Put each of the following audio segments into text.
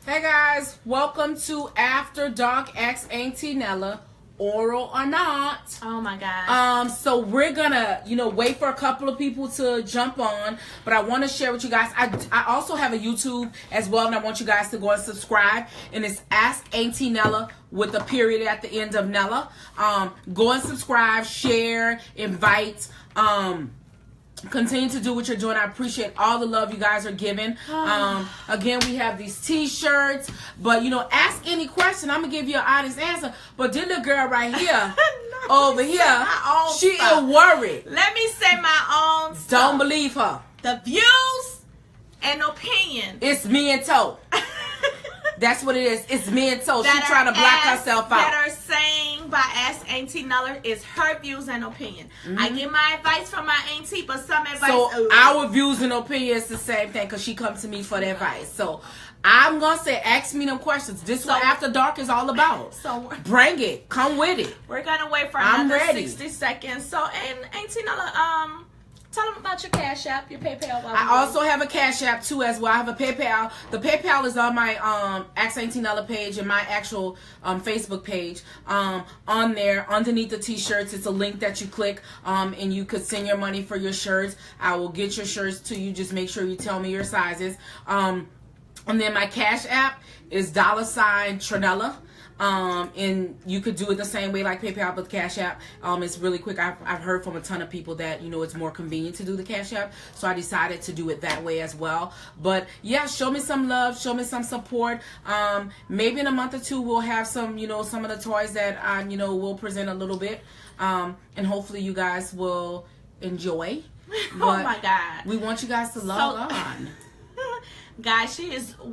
Hey guys, welcome to After Dark X Auntie Nella, oral or not. Oh my God. So we're gonna, wait for a couple of people to jump on, but I want to share with you guys. I also have a YouTube as well, and I want you guys to go and subscribe. And it's Ask Auntie Nella with a period at the end of Nella. Go and subscribe, share, invite. Continue to do what you're doing. I appreciate all the love you guys are giving. Again, we have these t-shirts, but ask any question, I'm gonna give you an honest answer. But then the girl right here over here, she is worried. Let me say my own stuff. Don't believe her. The views and opinion. It's me and Toe. That's what it is. It's me and Toe. She's trying to block herself out. That are saying by Ask Auntie Nella is her views and opinion. I get my advice from my auntie, but some advice. So our views and opinions is the same thing because she comes to me for the advice. So I'm gonna say, ask me them questions. This is what After Dark is all about. So bring it. Come with it. We're gonna wait for another 60 seconds. So and Auntie Nella, tell them about your Cash App, your PayPal. I also have a Cash App too as well. I have a PayPal. The PayPal is on my Ask Auntie Nella page and my actual Facebook page. On there, underneath the t-shirts, it's a link that you click and you could send your money for your shirts. I will get your shirts to you. Just make sure you tell me your sizes. And then my Cash App is $Trinella. And you could do it the same way like PayPal with Cash App. It's really quick. I've heard from a ton of people that it's more convenient to do the Cash App, so I decided to do it that way as well. But yeah, show me some love, show me some support. Maybe in a month or two we'll have some some of the toys that I we'll present a little bit, and hopefully you guys will enjoy. Oh my God, we want you guys to log on. Guys,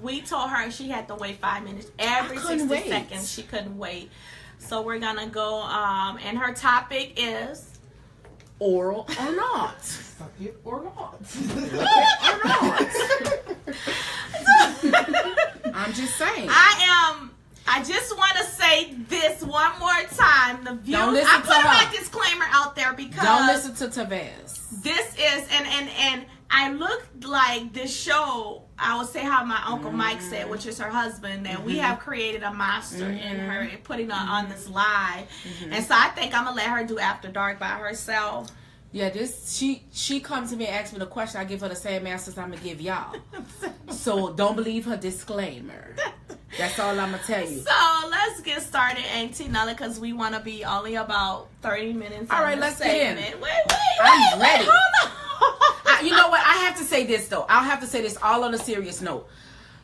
we told her she had to wait 5 minutes. Every 60 seconds she couldn't wait. So we're gonna go and her topic is oral or not. Suck it or not. Or not. I'm just saying. I just want to say this one more time. The views. Don't listen I put my disclaimer out there because don't listen to Tavez. This is and I looked like this show. I would say how my Uncle Mike said, which is her husband, that we have created a monster in her and putting her on this live. And so I think I'm gonna let her do After Dark by herself. Yeah, she comes to me and asks me the question. I give her the same answers I'm gonna give y'all. So don't believe her disclaimer. That's all I'm gonna tell you. So let's get started, Auntie Nella, because we want to be only about 30 minutes. All right, let's get in. Wait, I'm ready. Hold on. You know what? I have to say this though. I'll have to say this all on a serious note.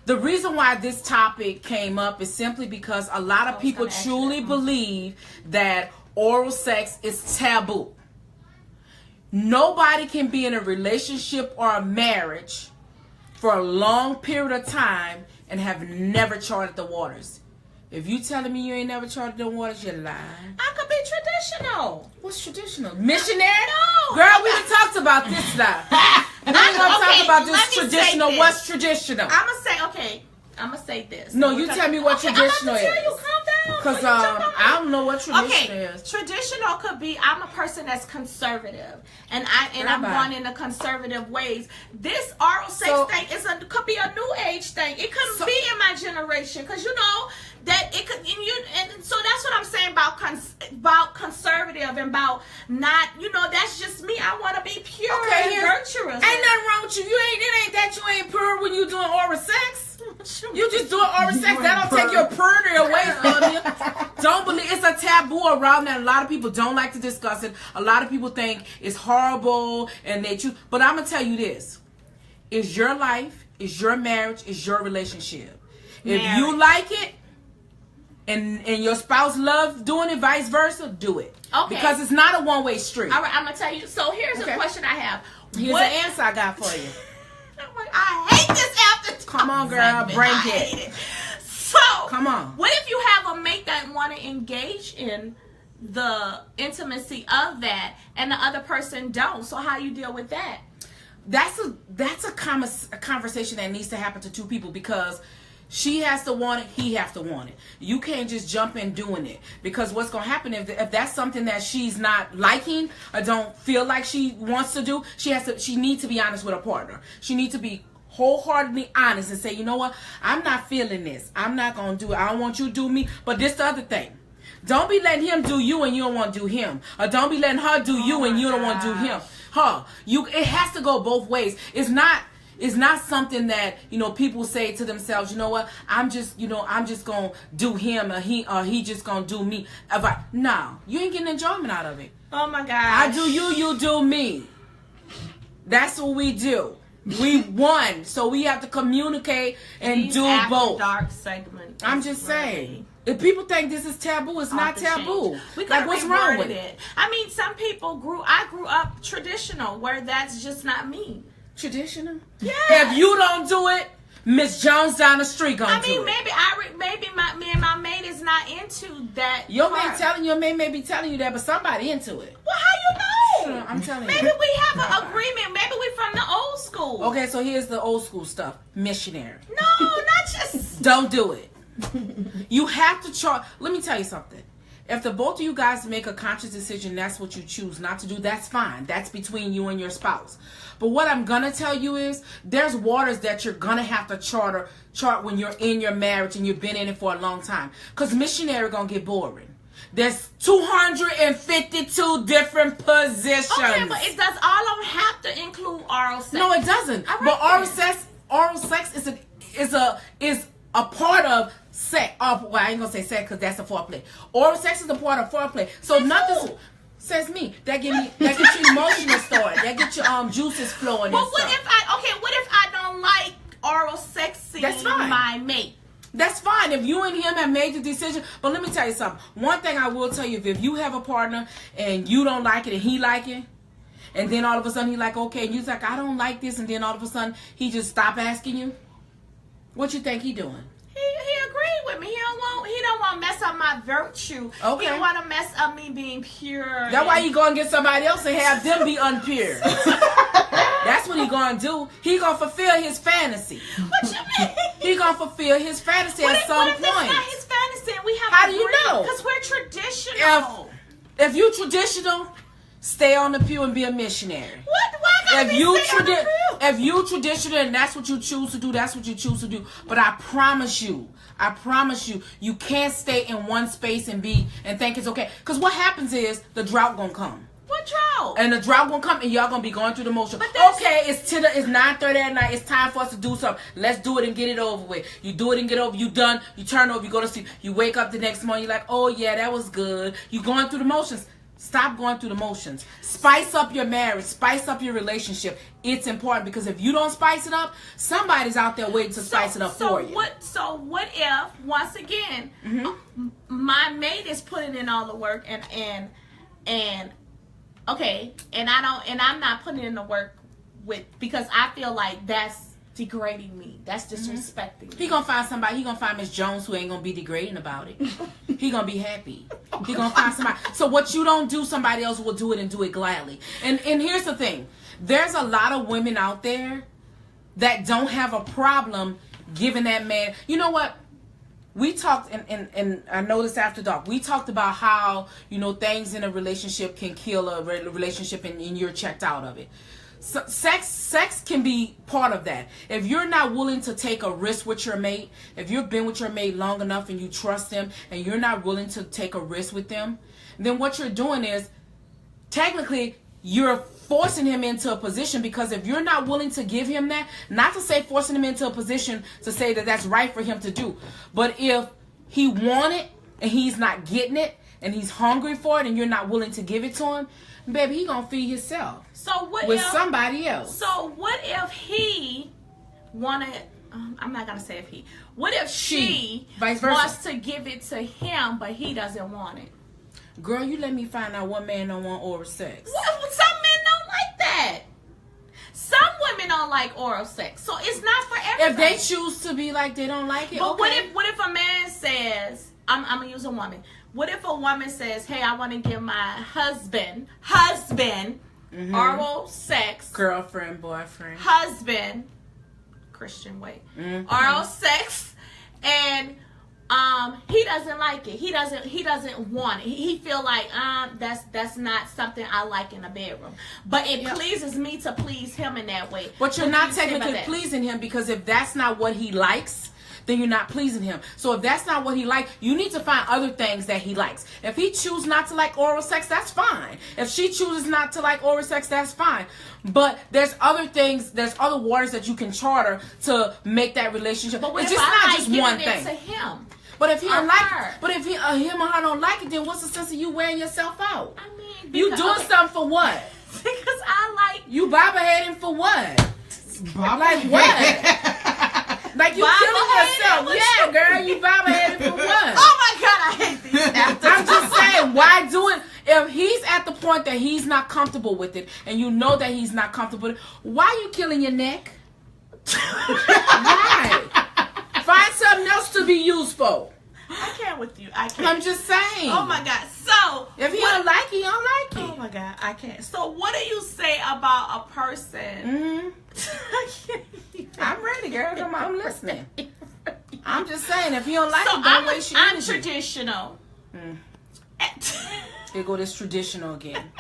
The reason why this topic came up is simply because a lot of people truly believe that oral sex is taboo. Nobody can be in a relationship or a marriage for a long period of time and have never charted the waters. If you telling me you ain't never charted the waters, you're lying. I could be traditional. What's traditional? Missionary? No. Girl, we done talked about this now. We ain't gonna talk about this traditional. What's traditional? I'm gonna say this. No, you tell me what traditional is. I'm gonna tell you, calm down. Because I don't know what traditional is. Traditional could be I'm a person that's conservative, and I'm going in the conservative ways. This oral sex thing could be a new age thing. It couldn't be in my generation because that it could. And so that's what I'm saying about conservative and about not. That's just me. I want to be pure and virtuous. Ain't nothing wrong with you. It ain't that you ain't pure when you doing oral sex. You just doing oral sex. That don't take your purity away from you. Don't believe it's a taboo around that. A lot of people don't like to discuss it. A lot of people think it's horrible and they choose. But I'm gonna tell you this: it's your life, it's your marriage, it's your relationship. If you like it and your spouse loves doing it, vice versa, do it. Okay. Because it's not a one-way street. All right, I'm gonna tell you. So here's a question I have. Here's the answer I got for you. I hate this After Dark. Come on, girl, bring it. So, come on. What if you have a mate that want to engage in the intimacy of that, and the other person don't? So how do you deal with that? That's a conversation that needs to happen to two people because she has to want it, he has to want it. You can't just jump in doing it because what's going to happen if that's something that she's not liking or don't feel like she wants to do, she needs to be honest with her partner. She needs to be wholeheartedly honest and say, you know what, I'm not feeling this. I'm not going to do it. I don't want you to do me. But this the other thing. Don't be letting him do you and you don't want to do him. Or don't be letting her do you and you don't want to do him. It has to go both ways. It's not something that, people say to themselves, you know what, I'm just going to do him or he just going to do me. No, you ain't getting enjoyment out of it. Oh my God. I do you, you do me. That's what we do. We won. So we have to communicate and do both. Dark segment. I'm just saying. If people think this is taboo, it's not taboo. Like, what's wrong with it? I mean, some people I grew up traditional, where that's just not me. Traditional? Yeah. If you don't do it, Miss Jones down the street gonna do it. Maybe my mate is not into that. Your mate may be telling you that, but somebody into it. Well, how you know? I'm telling you. Maybe we have an agreement. Maybe we from the old school. Okay, so here's the old school stuff. Missionary. No, not just. Don't do it. You have to charge. Let me tell you something. If the both of you guys make a conscious decision, that's what you choose not to do, that's fine. That's between you and your spouse. But what I'm going to tell you is there's waters that you're going to have to chart when you're in your marriage and you've been in it for a long time. Because missionary going to get boring. There's 252 different positions. Okay, but it does all of them have to include oral sex? No, it doesn't. But oral sex is a part of sex. Well, I ain't gonna say sex because that's a foreplay. Oral sex is a part of foreplay. So nothing says me. That gets you emotional started. That gets your juices flowing. But what if I don't like oral sex in my mate? That's fine if you and him have made the decision. But let me tell you something. One thing I will tell you: if you have a partner and you don't like it and he like it, and then all of a sudden he like okay, and you're like I don't like this, and then all of a sudden he just stop asking you, what you think he doing? He agreed with me. He don't want to mess up my virtue. Okay. He don't want to mess up me being pure. That's why he going to get somebody else and have them be unpure. That's what he going to do. He going to fulfill his fantasy. What you mean? He going to fulfill his fantasy at some point. What if it's not his fantasy and we have How do you know? Because we're traditional. If you traditional, stay on the pew and be a missionary. What? Why If you traditional and that's what you choose to do, that's what you choose to do. But I promise you, you can't stay in one space and think it's okay. Because what happens is the drought gonna come. What drought? And the drought gonna come and y'all gonna be going through the motion. Okay, it's 9:30 at night. It's time for us to do something. Let's do it and get it over with. You do it and get over. You done. You turn over. You go to sleep. You wake up the next morning. You're like, oh yeah, that was good. You going through the motions. Stop going through the motions. Spice up your marriage. Spice up your relationship. It's important because if you don't spice it up, somebody's out there waiting to spice it up for you. So what if, once again, my mate is putting in all the work and I'm not putting in the work because I feel like that's degrading me. That's disrespecting me. He gonna find somebody. He gonna find Miss Jones who ain't gonna be degrading about it. He gonna be happy. He gonna find somebody. So what you don't do, somebody else will do it and do it gladly. And here's the thing. There's a lot of women out there that don't have a problem giving that man. You know what? We talked, and I know this after dark. We talked about how things in a relationship can kill a relationship, and you're checked out of it. So sex can be part of that. If you're not willing to take a risk with your mate, if you've been with your mate long enough and you trust them and you're not willing to take a risk with them, then what you're doing is technically you're forcing him into a position, because if you're not willing to give him that, not to say forcing him into a position to say that that's right for him to do, but if he want it and he's not getting it and he's hungry for it and you're not willing to give it to him, baby, he gonna feed himself. So what with if somebody else? So what if he wanted? I'm not gonna say if he. What if she vice versa wants to give it to him, but he doesn't want it? Girl, you let me find out what man don't want oral sex. What? Some men don't like that. Some women don't like oral sex, so it's not for everybody. If they choose to be like they don't like it, but okay. what if a man says, I'm gonna use a woman. What if a woman says, hey, I want to give my husband oral sex, girlfriend, boyfriend, husband, Christian way, oral sex, and he doesn't like it. He doesn't want it. He feel like that's not something I like in a bedroom. But it pleases me to please him in that way. But you're not technically pleasing him, because if that's not what he likes, then you're not pleasing him. So if that's not what he likes, you need to find other things that he likes. If he chooses not to like oral sex, that's fine. If she chooses not to like oral sex, that's fine. But there's other things, there's other waters that you can charter to make that relationship. But it's just not just one thing. To him, but if he don't like it, but if him or her don't like it, then what's the sense of you wearing yourself out? I mean, you doing something for what? Because I like you bobbleheading for what? Like what? Like you killing yourself. Yeah, girl, you bobbleheaded for what? Oh my God, I hate these. I'm just saying, why do it? If he's at the point that he's not comfortable with it, and you know that he's not comfortable with it, why are you killing your neck? Right. Find something else to be useful. I can't with you. I can't. I'm just saying. Oh my God. So if he don't like it, he don't like it. Oh my God, I can't. So what do you say about a person? I'm ready, girl. I'm listening. I'm just saying, if he don't like it, don't waste your energy. I'm traditional. Here go this traditional again.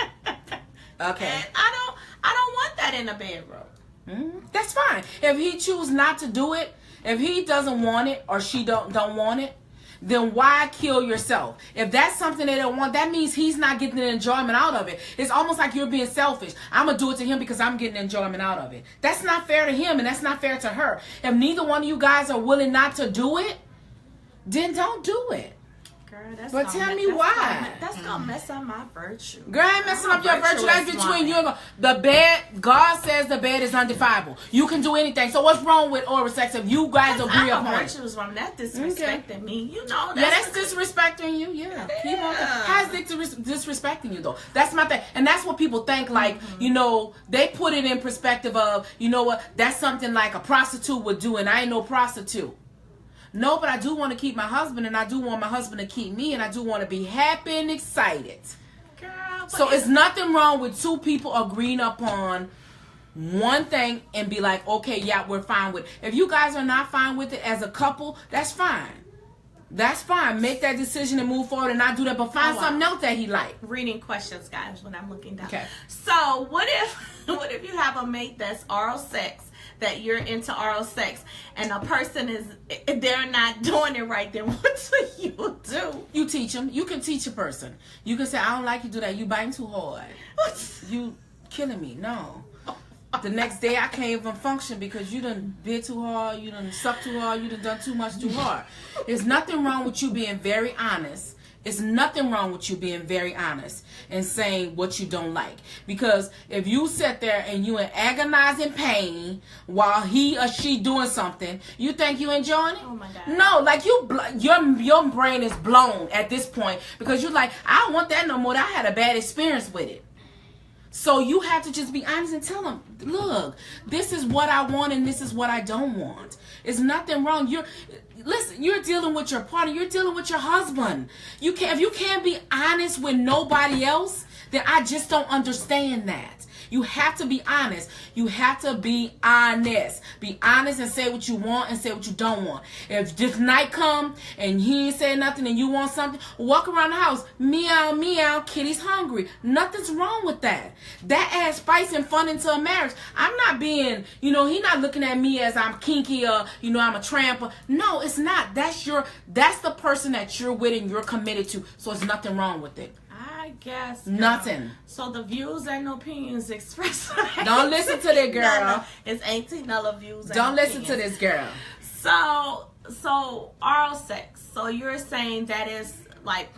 Okay. And I don't want that in a bedroom. That's fine. If he chooses not to do it, if he doesn't want it or she don't want it, then why kill yourself? If that's something they don't want, that means he's not getting the enjoyment out of it. It's almost like you're being selfish. I'm going to do it to him because I'm getting enjoyment out of it. That's not fair to him, and that's not fair to her. If neither one of you guys are willing not to do it, then don't do it. Girl, but tell me why. That's going to mess up my virtue. Girl, I ain't messing up your virtue. That's between you and God. The bed, God says the bed is undefiable. You can do anything. So what's wrong with oral sex if you guys agree upon it? Virtue is wrong. That's disrespecting me. You know that. Yeah, that's disrespecting you. Yeah. How's it disrespecting you, though? That's my thing. And that's what people think, like, you know, they put it in perspective of, you know what, that's something like a prostitute would do, and I ain't no prostitute. No, but I do want to keep my husband, and I do want my husband to keep me, and I do want to be happy and excited. Girl, so it's nothing wrong with two people agreeing upon one thing and be like, okay, yeah, we're fine with it. If you guys are not fine with it as a couple, that's fine. That's fine. Make that decision and move forward and not do that, but find something else that he like. Reading questions, guys, when I'm looking down. Okay. So what if you have a mate that's oral sex, that you're into oral sex, and a person they're not doing it right, then what do you do? You teach them. You can teach a person. You can say, I don't like you do that. You biting too hard. You killing me. No. The next day I can't even function because you done bit too hard, you done sucked too hard, you done too much too hard. There's nothing wrong with you being very honest. It's nothing wrong with you being very honest and saying what you don't like. Because if you sit there and you in agonizing pain while he or she doing something, you think you enjoying it? Oh my God. No, like your brain is blown at this point because you're like, I don't want that no more. I had a bad experience with it. So you have to just be honest and tell them, look, this is what I want and this is what I don't want. It's nothing wrong. You're dealing with your partner. You're dealing with your husband. If you can't be honest with nobody else, then I just don't understand that. You have to be honest. You have to be honest. Be honest and say what you want and say what you don't want. If this night come and he ain't saying nothing and you want something, walk around the house. Meow, meow, kitty's hungry. Nothing's wrong with that. That adds spice and fun into a marriage. I'm not being, he not looking at me as I'm kinky or, I'm a tramper. No, it's not. That's the person that you're with and you're committed to. So it's nothing wrong with it. I guess nothing. So the views and opinions expressed. Don't listen to that girl. Nella. It's Auntee Nella views. Don't listen to this girl. So oral sex. So you're saying that is like,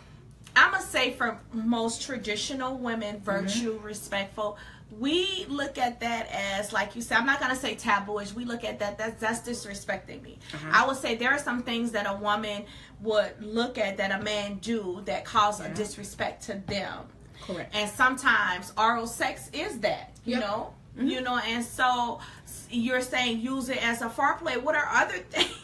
I'm gonna say for most traditional women, virtue, respectful. We look at that as, like you said, I'm not going to say tabooish. We look at that's disrespecting me. I would say there are some things that a woman would look at that a man do that cause a disrespect to them. Correct. And sometimes oral sex is that, you know, and so you're saying use it as a foreplay. What are other things?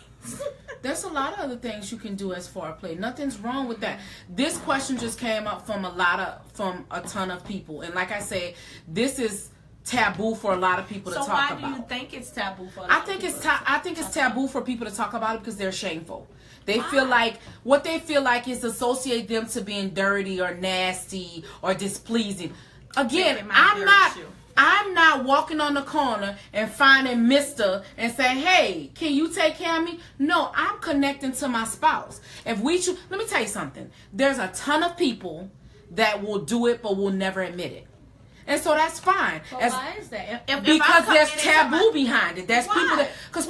There's a lot of other things you can do as foreplay. Nothing's wrong with that. This question just came up from a ton of people, and like I said, this is taboo for a lot of people to talk about. So why do you think it's taboo for? I think it's taboo for people to talk about it because they're shameful. They feel like what they feel like is associate them to being dirty or nasty or displeasing. Again, I'm not walking on the corner and finding Mr. and saying, hey, can you take care of me? No, I'm connecting to my spouse. If we let me tell you something. There's a ton of people that will do it but will never admit it. And so that's fine. But why is that? Because there's taboo behind it. There's people that, because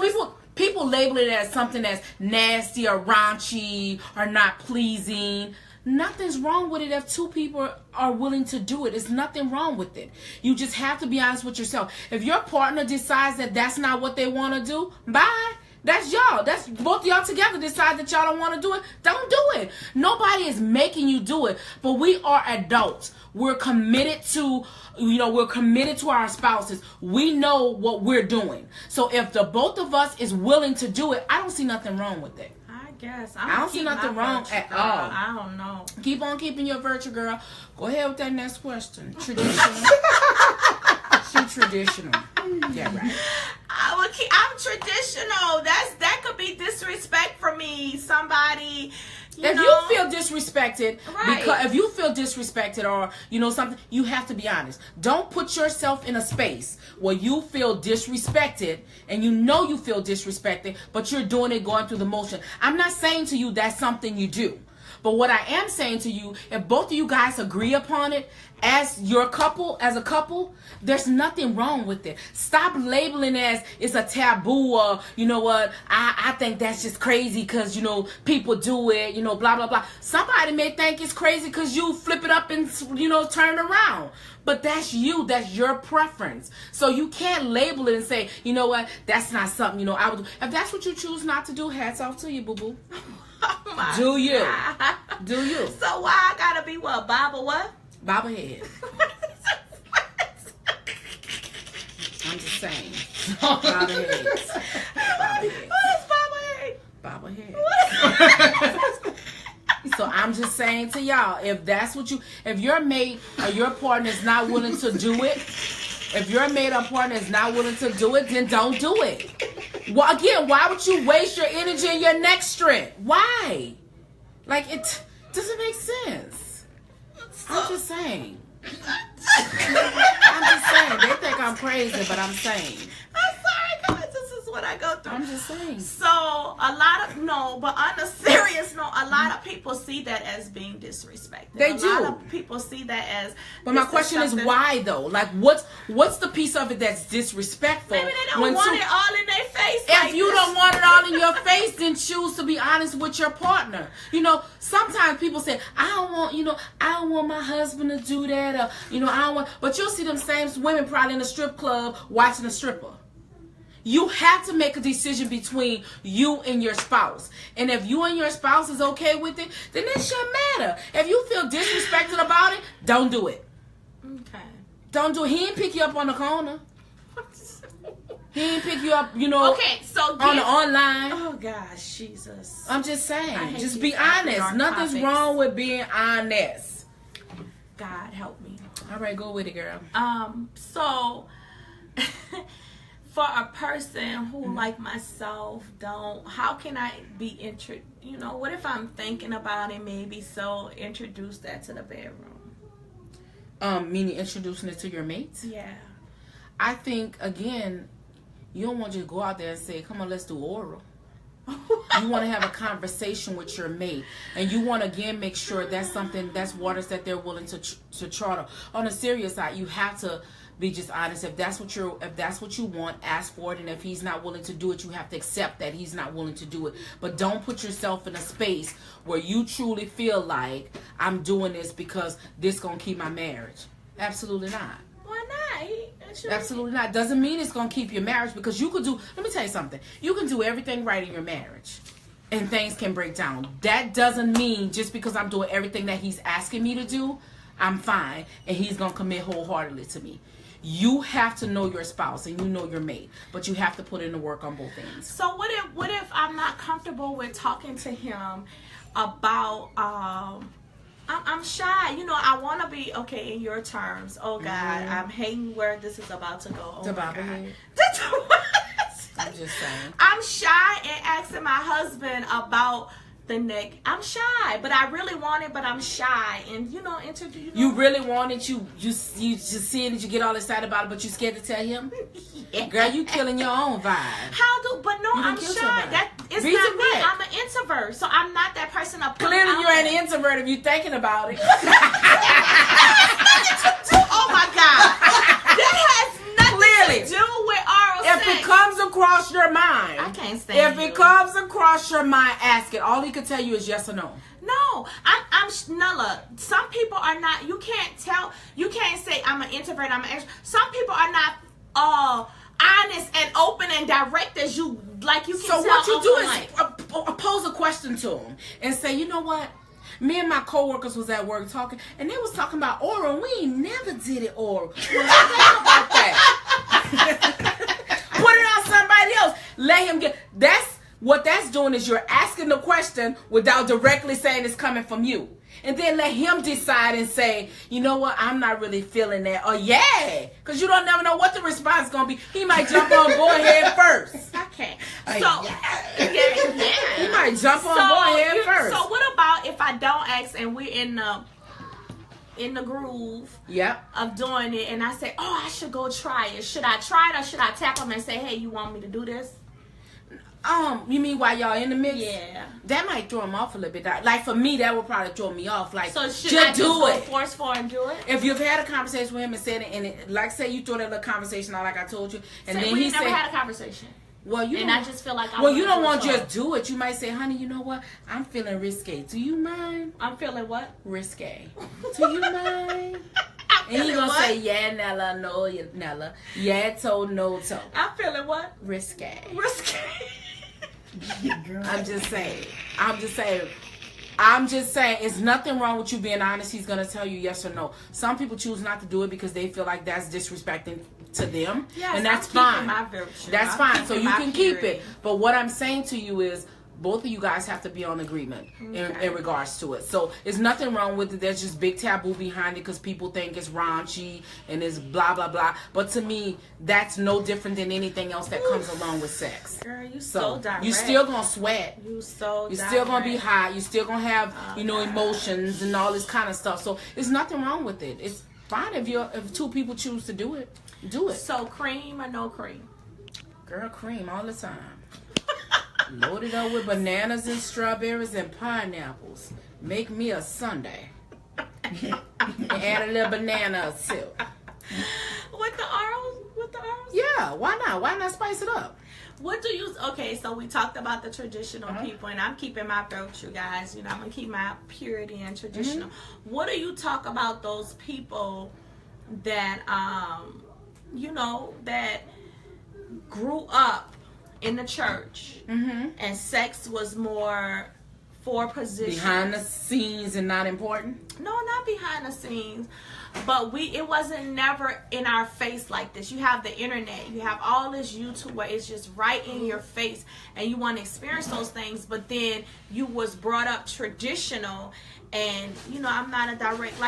people label it as something that's nasty or raunchy or not pleasing. Nothing's wrong with it if two people are willing to do it. There's nothing wrong with it. You just have to be honest with yourself. If your partner decides that that's not what they want to do, bye. That's y'all. That's both of y'all together decide that y'all don't want to do it. Don't do it. Nobody is making you do it. But we are adults. We're committed to, we're committed to our spouses. We know what we're doing. So if the both of us is willing to do it, I don't see nothing wrong with it. Yes, I don't see nothing wrong at all. I don't know. Keep on keeping your virtue, girl. Go ahead with that next question. Traditional. She traditional. Yeah, right. I'm traditional. That could be disrespect for me. Somebody. If you feel disrespected, because if you feel disrespected or something, you have to be honest. Don't put yourself in a space where you feel disrespected and you feel disrespected, but you're doing it going through the motion. I'm not saying to you that's something you do. But what I am saying to you, if both of you guys agree upon it as a couple, there's nothing wrong with it. Stop labeling it as it's a taboo or, I think that's just crazy because, people do it, blah, blah, blah. Somebody may think it's crazy because you flip it up and, turn it around. But that's you. That's your preference. So you can't label it and say, that's not something, I would do. If that's what you choose not to do, hats off to you, boo-boo. Oh do you? God. Do you? So why I gotta be what? Baba what? Baba head. I'm just saying. Baba head. What is Baba head? Baba head. So I'm just saying to y'all, if your mate or your partner is not willing to do it, if your mate or partner is not willing to do it, then don't do it. Well, again, why would you waste your energy and your neck strength? Why? Like, it doesn't make sense. I'm just saying. I'm just saying. They think I'm crazy, but I'm saying. I'm sorry, guys. This is what I go through. I'm just saying. So, but on a serious note, a lot of people see that as being disrespected. They do. A lot of people see that as. But my question is why though? Like, what's the piece of it that's disrespectful? Maybe they don't want it all in their face. If you don't want it all in your face, then choose to be honest with your partner. Sometimes people say, I don't want my husband to do that, or I don't want. But you'll see them same women probably in a strip club watching a stripper. You have to make a decision between you and your spouse. And if you and your spouse is okay with it, then it shouldn't matter. If you feel disrespected about it, don't do it. Okay. Don't do it. He didn't pick you up on the corner. He didn't pick you up, okay, so on the online. Oh, gosh, Jesus. I'm just saying. Just be honest. Nothing's wrong with being honest. God, help me. All right, go with it, girl. So... For a person who, like myself, how can I be what if I'm thinking about it, maybe introduce that to the bedroom? Meaning introducing it to your mates? Yeah. I think, again, you don't want to just go out there and say, come on, let's do oral. You want to have a conversation with your mate, and you want to again make sure that's waters that they're willing to charter. On a serious side, you have to be just honest. If that's what you want, ask for it. And if he's not willing to do it, you have to accept that he's not willing to do it. But don't put yourself in a space where you truly feel like I'm doing this because this gonna keep my marriage. Absolutely not. Why not? Absolutely not. Doesn't mean it's gonna keep your marriage, because you could do. Let me tell you something. You can do everything right in your marriage, and things can break down. That doesn't mean just because I'm doing everything that he's asking me to do, I'm fine, and he's gonna commit wholeheartedly to me. You have to know your spouse and you know your mate, but you have to put in the work on both ends. So what if I'm not comfortable with talking to him about I'm shy. I want to be okay in your terms. Oh God, I'm hating where this is about to go. Oh my God. I'm just saying. I'm shy in asking my husband about the neck. I'm shy, but I really want it, but I'm shy. And you really want it. You just see it and you get all excited about it, but you scared to tell him. Yeah. Girl, you killing your own vibe. But no, I'm shy. That it's Reason not me. what? I'm an introvert, so I'm not that person. Clearly, you're an introvert if you're thinking about it. Oh my God, that has nothing to do with oral sex. If it comes across your mind, I can't stand If it comes across your mind, ask it. All he can tell you is yes or no. No, I'm Nella. Some people are not. You can't tell. You can't say I'm an introvert. I'm an extrovert. Some people are not honest and open and direct as you like. You can. So what you do is pose a question to them and say, you know what? Me and my coworkers was at work talking, and they was talking about oral. And we ain't never did it oral. What do you think about that? Put it on somebody else. Let him get. What that's doing is you're asking the question without directly saying it's coming from you. And then let him decide and say, you know what, I'm not really feeling that. Or yeah, because you don't never know what the response is going to be. He might jump on board head first. Okay. He might jump on board head first. So what about if I don't ask and we're in the groove of doing it and I say, oh, I should go try it. Should I try it or should I tap him and say, hey, you want me to do this? You mean while y'all in the mix? Yeah. That might throw him off a little bit. Like for me, that would probably throw me off. Like, so should I just go forceful and do it? If you've had a conversation with him and said it, and like say you throw that little conversation out like I told you, and then he said, never had a conversation. Well, I just feel like you don't want to just do it. You might say, honey, you know what? I'm feeling risque. Do you mind? I'm feeling what? Risque. Do you mind? And he gonna say, yeah, Nella, no, Nella. Yeah, toe, no toe. I'm feeling what? Risque. Risque. I'm just saying. It's nothing wrong with you being honest. He's gonna tell you yes or no. Some people choose not to do it because they feel like that's disrespecting to them, and that's fine. That's fine. So you can keep it. But what I'm saying to you is, both of you guys have to be on agreement in regards to it. So there's nothing wrong with it. There's just big taboo behind it because people think it's raunchy and it's blah, blah, blah. But to me, that's no different than anything else that comes along with sex. Girl, you so direct. You still going to sweat. You're still going to be hot. You still going to have, emotions and all this kind of stuff. So there's nothing wrong with it. It's fine if two people choose to do it. Do it. So cream or no cream? Girl, cream all the time. Loaded up with bananas and strawberries and pineapples. Make me a sundae. Add a little banana or two. With the arrows? Yeah, why not? Why not spice it up? So we talked about the traditional people, and I'm keeping my virtue, guys. I'm going to keep my purity and traditional. What do you talk about those people that, that grew up in the church and sex was more for position, behind the scenes and not important? No, not behind the scenes, but it wasn't never in our face like this. You have the internet, you have all this YouTube where it's just right in your face and you want to experience those things, but then you was brought up traditional. And I'm not a direct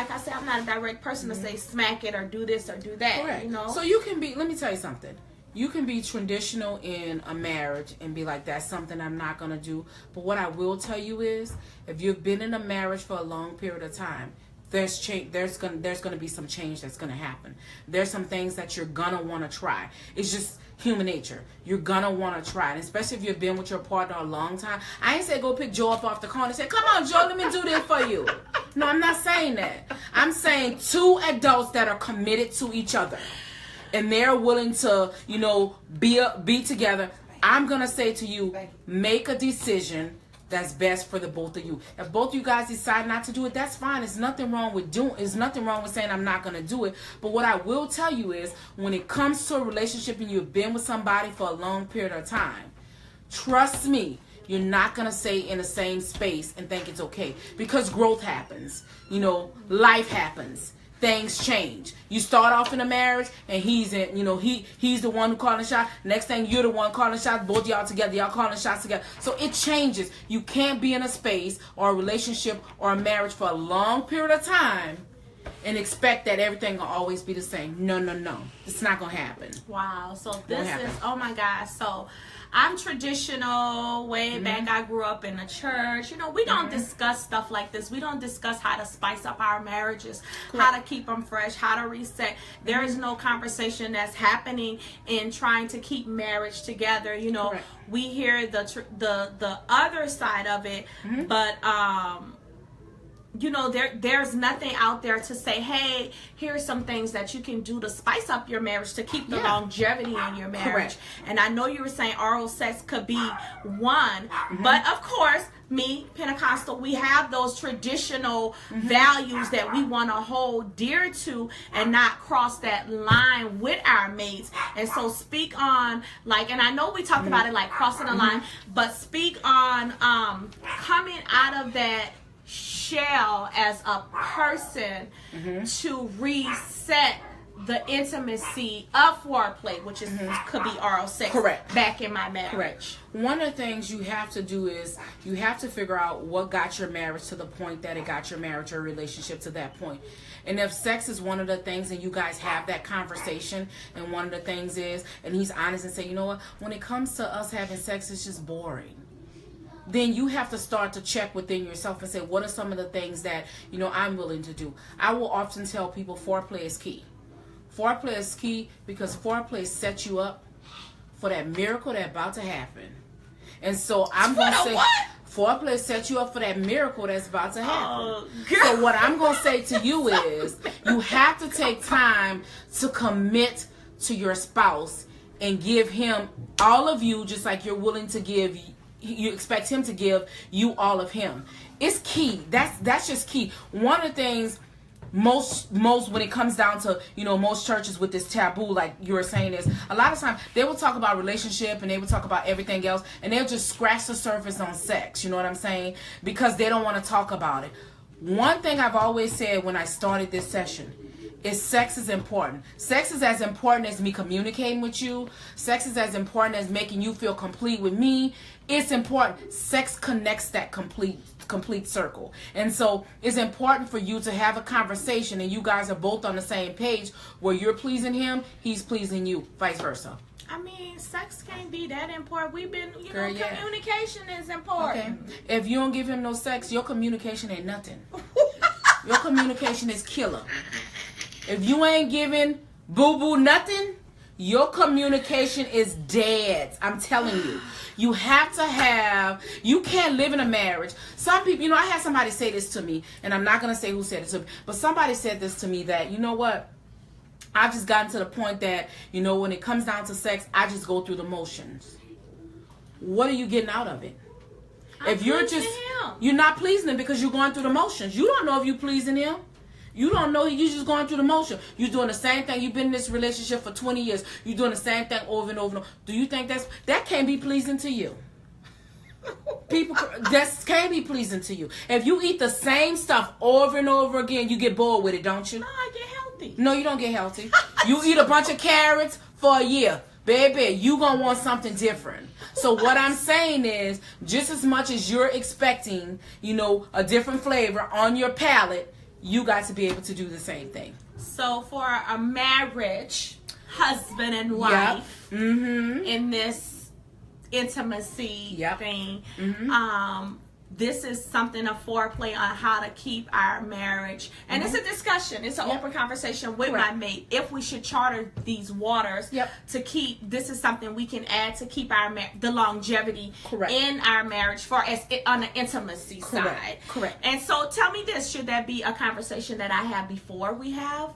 person to say smack it or do this or do that. Correct. So you can be, let me tell you something. You can be traditional in a marriage and be like, that's something I'm not going to do. But what I will tell you is, if you've been in a marriage for a long period of time, there's going to be some change that's going to happen. There's some things that you're going to want to try. It's just human nature. You're going to want to try it, especially if you've been with your partner a long time. I ain't say go pick Joe up off the corner and say, come on, Joe, let me do this for you. No, I'm not saying that. I'm saying two adults that are committed to each other. And they're willing to, be together. I'm going to say to you, make a decision that's best for the both of you. If both of you guys decide not to do it, that's fine. There's nothing wrong with saying I'm not going to do it. But what I will tell you is, when it comes to a relationship and you've been with somebody for a long period of time, trust me, you're not going to stay in the same space and think it's okay. Because growth happens. Life happens. Things change. You start off in a marriage and he's the one who calling the shot. Next thing you're the one calling the shots. Both of y'all together, y'all calling the shots together. So it changes. You can't be in a space or a relationship or a marriage for a long period of time and expect that everything will always be the same. No. It's not going to happen. Wow. So this is, oh my gosh. So I'm traditional. Way back, I grew up in a church. You know, we don't discuss stuff like this. We don't discuss how to spice up our marriages, how to keep them fresh, how to reset. There is no conversation that's happening in trying to keep marriage together. You know, we hear the other side of it, but you know, there's nothing out there to say, hey, here's some things that you can do to spice up your marriage to keep the longevity in your marriage. And I know you were saying oral sex could be one, but of course, me, Pentecostal, we have those traditional values that we want to hold dear to and not cross that line with our mates. And so speak on, like, and I know we talked about it like crossing the line, but speak on coming out of that shell as a person to reset the intimacy of foreplay, which is could be oral sex, back in my marriage. One of the things you have to do is you have to figure out what got your marriage to the point that it got your marriage or relationship to that point. And if sex is one of the things and you guys have that conversation, and one of the things is, and he's honest and say, you know what, when it comes to us having sex, it's just boring. Then you have to start to check within yourself and say, what are some of the things that, you know, I'm willing to do? I will often tell people foreplay is key. Foreplay is key because foreplay sets you up for that miracle that's about to happen. And so I'm going to say, foreplay sets you up for that miracle that's about to happen. So what I'm going to say to you is, you have to take time to commit to your spouse and give him all of you, just like you're willing to give. You expect him to give you all of him. It's key. That's just key. One of the things most when it comes down to, you know, most churches with this taboo, like you were saying, is a lot of times they will talk about relationship and they will talk about everything else, and they'll just scratch the surface on sex. You know what I'm saying? Because they don't want to talk about it. One thing I've always said when I started this session is sex is important. Sex is as important as me communicating with you. Sex is as important as making you feel complete with me. It's important. Sex connects that complete circle. And so it's important for you to have a conversation and you guys are both on the same page where you're pleasing him, he's pleasing you, vice versa. I mean, sex can't be that important. We've been, you know, communication is important. Okay. If you don't give him no sex, your communication ain't nothing. Your communication is killer. If you ain't giving boo-boo nothing, your communication is dead. I'm telling you. You have to have, you can't live in a marriage. Some people, you know, I had somebody say this to me, and I'm not going to say who said it to me, but somebody said this to me that, you know what, I've just gotten to the point that, you know, when it comes down to sex, I just go through the motions. What are you getting out of it? If you're just, you're not pleasing him because you're going through the motions. You don't know if you're pleasing him. You don't know. You're just going through the motion. You're doing the same thing. You've been in this relationship for 20 years. You're doing the same thing over and over and over. Do you think that can't be pleasing to you? People, that can't be pleasing to you. If you eat the same stuff over and over again, you get bored with it, don't you? No, I get healthy. No, you don't get healthy. You eat a bunch of carrots for a year. Baby, you gonna want something different. So what I'm saying is, just as much as you're expecting, you know, a different flavor on your palate, you got to be able to do the same thing. So for a marriage, husband and wife, in this intimacy thing, this is something of foreplay on how to keep our marriage. And it's a discussion. It's an open conversation with my mate. If we should charter these waters to keep, this is something we can add to keep our the longevity in our marriage for as on the intimacy side. And so tell me this, should that be a conversation that I have before we have?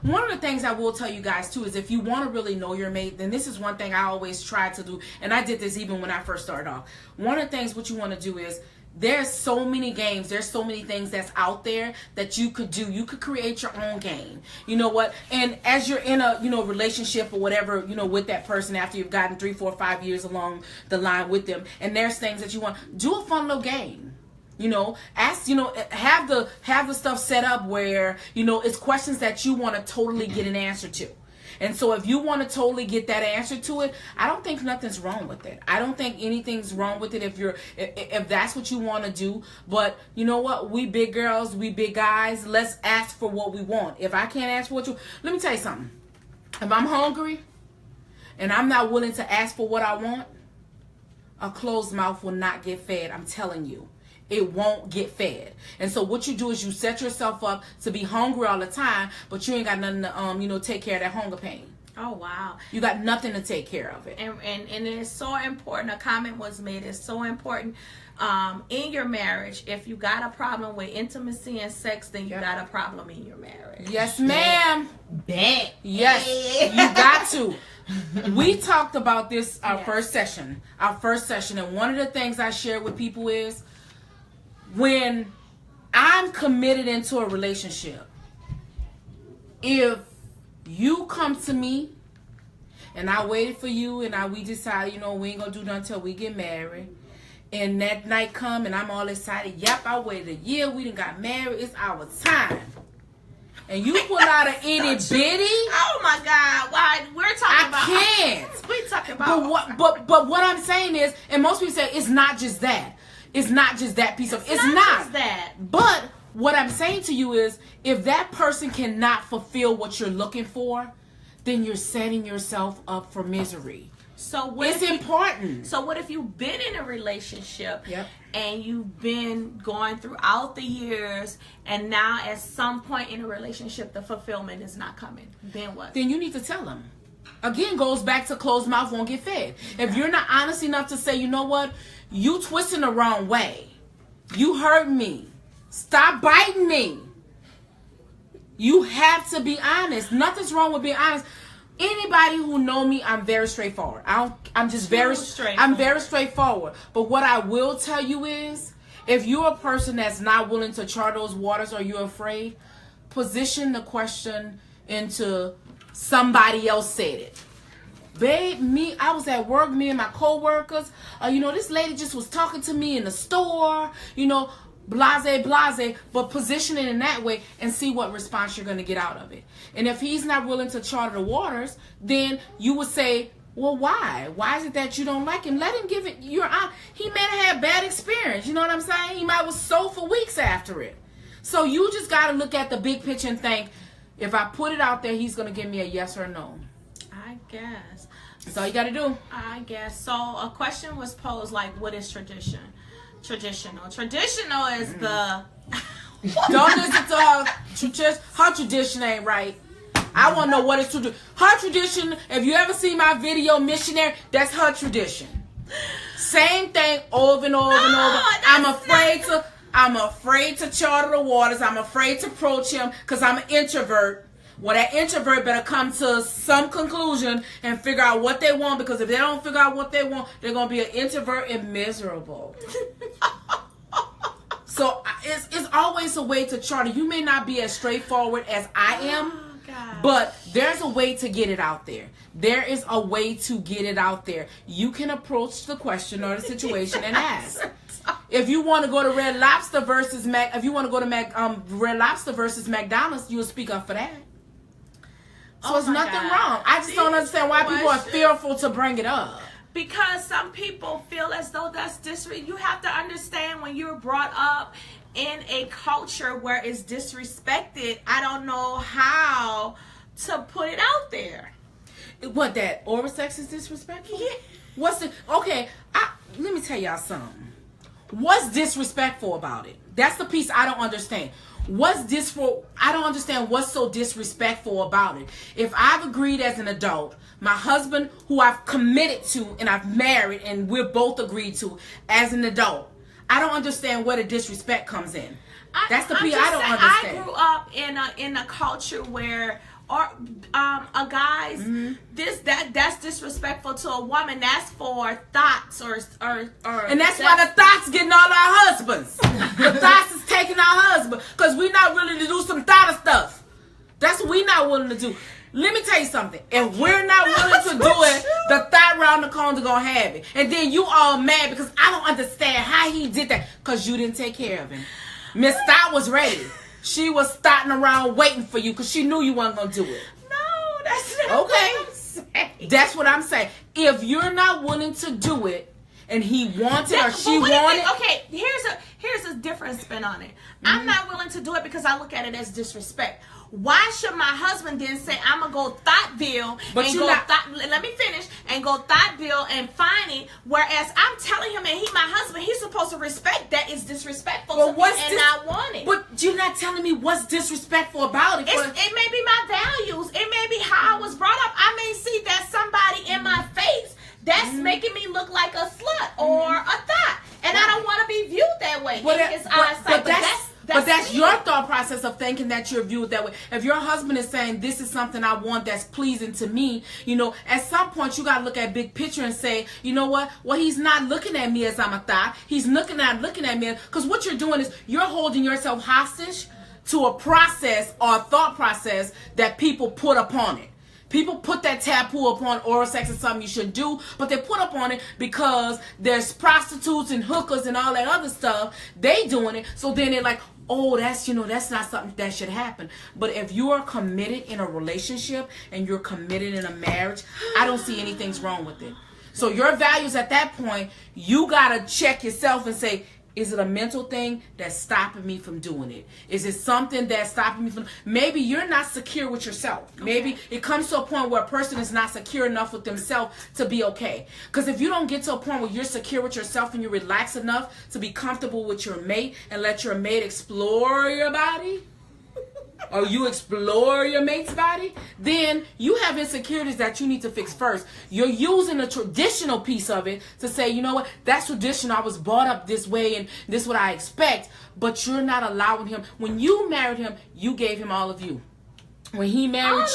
One of the things I will tell you guys too is if you want to really know your mate, then this is one thing I always try to do, and I did this even when I first started off. One of the things what you want to do is, there's so many games, there's so many things that's out there that you could do. You could create your own game. You know what? And as you're in a, you know, relationship or whatever, you know, with that person after you've gotten 3, 4, 5 years along the line with them, and there's things that you want, do a fun little game. You know, ask, you know, have the stuff set up where, you know, it's questions that you want to totally get an answer to. And so if you want to totally get that answer to it, I don't think nothing's wrong with it. I don't think anything's wrong with it if that's what you want to do. But you know what? We big girls, we big guys, let's ask for what we want. If I can't ask for what you... Let me tell you something. If I'm hungry and I'm not willing to ask for what I want, a closed mouth will not get fed. I'm telling you. It won't get fed. And so what you do is you set yourself up to be hungry all the time, but you ain't got nothing to, take care of that hunger pain. Oh, wow. You got nothing to take care of it. And it's so important. A comment was made. It's so important in your marriage. If you got a problem with intimacy and sex, then you got a problem in your marriage. Yes, ma'am. Bet. Yes, you got to. We talked about this our first session. And one of the things I shared with people is, when I'm committed into a relationship, if you come to me and I waited for you and we decided, we ain't gonna do nothing until we get married, and that night come and I'm all excited, yep, I waited a year, we done got married, it's our time, and you pull out an itty bitty, oh my God, why we're talking about? I can't. We talking about. But what I'm saying is, and most people say it's not just that. It's not just that piece of... It's not just that. But what I'm saying to you is, if that person cannot fulfill what you're looking for, then you're setting yourself up for misery. So it's important. So what if you've been in a relationship Yep. and you've been going throughout the years, and now at some point in a relationship the fulfillment is not coming? Then what? Then you need to tell them. Again, goes back to closed mouth won't get fed. If you're not honest enough to say, you know what, you twisting the wrong way, you hurt me, stop biting me, you have to be honest. Nothing's wrong with being honest. Anybody who know me, I'm very straightforward. I'm very straightforward. But what I will tell you is, if you're a person that's not willing to chart those waters, or you're afraid, position the question into somebody else said it. Babe, I was at work, me and my co-workers, this lady just was talking to me in the store, blase, but position it in that way and see what response you're going to get out of it. And if he's not willing to charter the waters, then you would say, well, why? Why is it that you don't like him? Let him give it your honor. He may have had bad experience, you know what I'm saying? He might was sold for weeks after it. So you just got to look at the big picture and think, if I put it out there, he's going to give me a yes or no. I guess. That's all you got to do. I guess. So a question was posed like, what is tradition? Traditional is the... Don't listen to her. Her tradition ain't right. I want to know what is tradition. Her tradition, if you ever see my video, Missionary, that's her tradition. Same thing over and over and over. I'm afraid to charter the waters. I'm afraid to approach him because I'm an introvert. Well, that introvert better come to some conclusion and figure out what they want, because if they don't figure out what they want, they're going to be an introvert and miserable. So it's always a way to charter. You may not be as straightforward as I am, but there's a way to get it out there. There is a way to get it out there. You can approach the question or the situation and ask. If you want to go to Red Lobster versus Red Lobster versus McDonald's, you'll speak up for that. So it's nothing wrong. I just don't understand why people are fearful to bring it up. Because some people feel as though that's disrespect. You have to understand, when you're brought up in a culture where it's disrespected, I don't know how to put it out there. What, that oral sex is disrespectful? Yeah. Okay, let me tell y'all something. What's disrespectful about it? That's the piece I don't understand. I don't understand what's so disrespectful about it. If I've agreed as an adult, my husband, who I've committed to and I've married and we're both agreed to as an adult, I don't understand where the disrespect comes in. That's the piece I don't understand. I grew up in a culture where a guy's that's disrespectful to a woman. That's for thoughts or and that's why the thoughts getting all our husbands. The thoughts is taking our husband, because we not willing to do some thought stuff. That's what we not willing to do. Let me tell you something. If we're not willing to do it, the thought round the corner gonna have it, and then you all mad because I don't understand how he did that, because you didn't take care of him. Miss Thought was ready. She was starting around waiting for you because she knew you weren't going to do it. No, That's not okay. what I'm saying. That's what I'm saying. If you're not willing to do it, and he wants it or she wants it. Okay, here's a different spin on it. I'm not willing to do it because I look at it as disrespect. Why should my husband then say I'm gonna go Thotville let me finish and go Thotville and find it? Whereas I'm telling him, and he my husband, he's supposed to respect that. It's disrespectful to me and not want it. But you're not telling me what's disrespectful about it. It may be my values. It may be how I was brought up. I may see that somebody in my face that's making me look like a slut or a thought, and I don't want to be viewed that way. But that's your thought process of thinking that you're viewed that way. If your husband is saying, this is something I want that's pleasing to me, you know, at some point you got to look at big picture and say, you know what? Well, he's not looking at me as I'm a thought. He's looking at me. Because what you're doing is you're holding yourself hostage to a process or a thought process that people put upon it. People put that taboo upon oral sex as something you shouldn't do, but they put up on it because there's prostitutes and hookers and all that other stuff. They doing it, so then they're like, oh, that's not something that should happen. But if you are committed in a relationship and you're committed in a marriage, I don't see anything's wrong with it. So your values at that point, you gotta check yourself and say, is it a mental thing that's stopping me from doing it? Is it something that's stopping me from... Maybe you're not secure with yourself. Okay. Maybe it comes to a point where a person is not secure enough with themselves to be okay. Because if you don't get to a point where you're secure with yourself and you relax enough to be comfortable with your mate and let your mate explore your body... or you explore your mate's body, then you have insecurities that you need to fix first. You're using the traditional piece of it to say, you know what, that's traditional. I was brought up this way and this is what I expect. But you're not allowing him. When you married him, you gave him all of you. When he married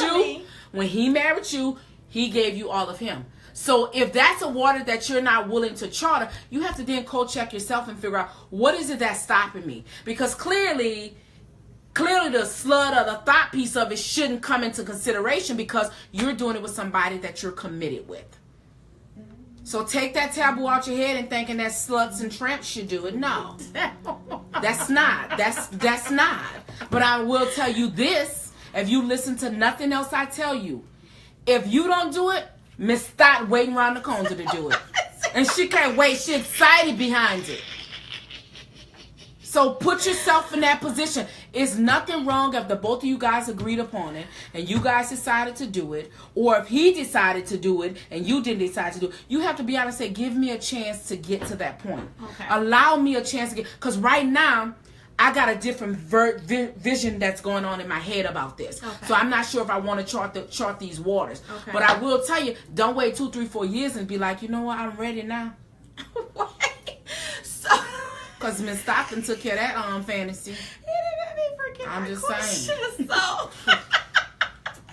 you, he gave you all of him. So if that's a water that you're not willing to charter, you have to then co-check yourself and figure out, what is it that's stopping me? Because clearly the slut or the thought piece of it shouldn't come into consideration because you're doing it with somebody that you're committed with. So take that taboo out your head and thinking that sluts and tramps should do it. No, that's not. That's not. But I will tell you this: if you listen to nothing else I tell you, if you don't do it, Miss Thought waiting around the corner to do it, and she can't wait. She's excited behind it. So put yourself in that position. It's nothing wrong if the both of you guys agreed upon it and you guys decided to do it, or if he decided to do it and you didn't decide to do it. You have to be able to say, give me a chance to get to that point. Okay. Allow me a chance to get, because right now I got a different vision that's going on in my head about this. Okay. So I'm not sure if I want to chart these waters. Okay. But I will tell you, don't wait 2, 3, 4 years and be like, you know what, I'm ready now. Because Miss Stockton took care of that fantasy. You didn't let me forget. I'm just saying.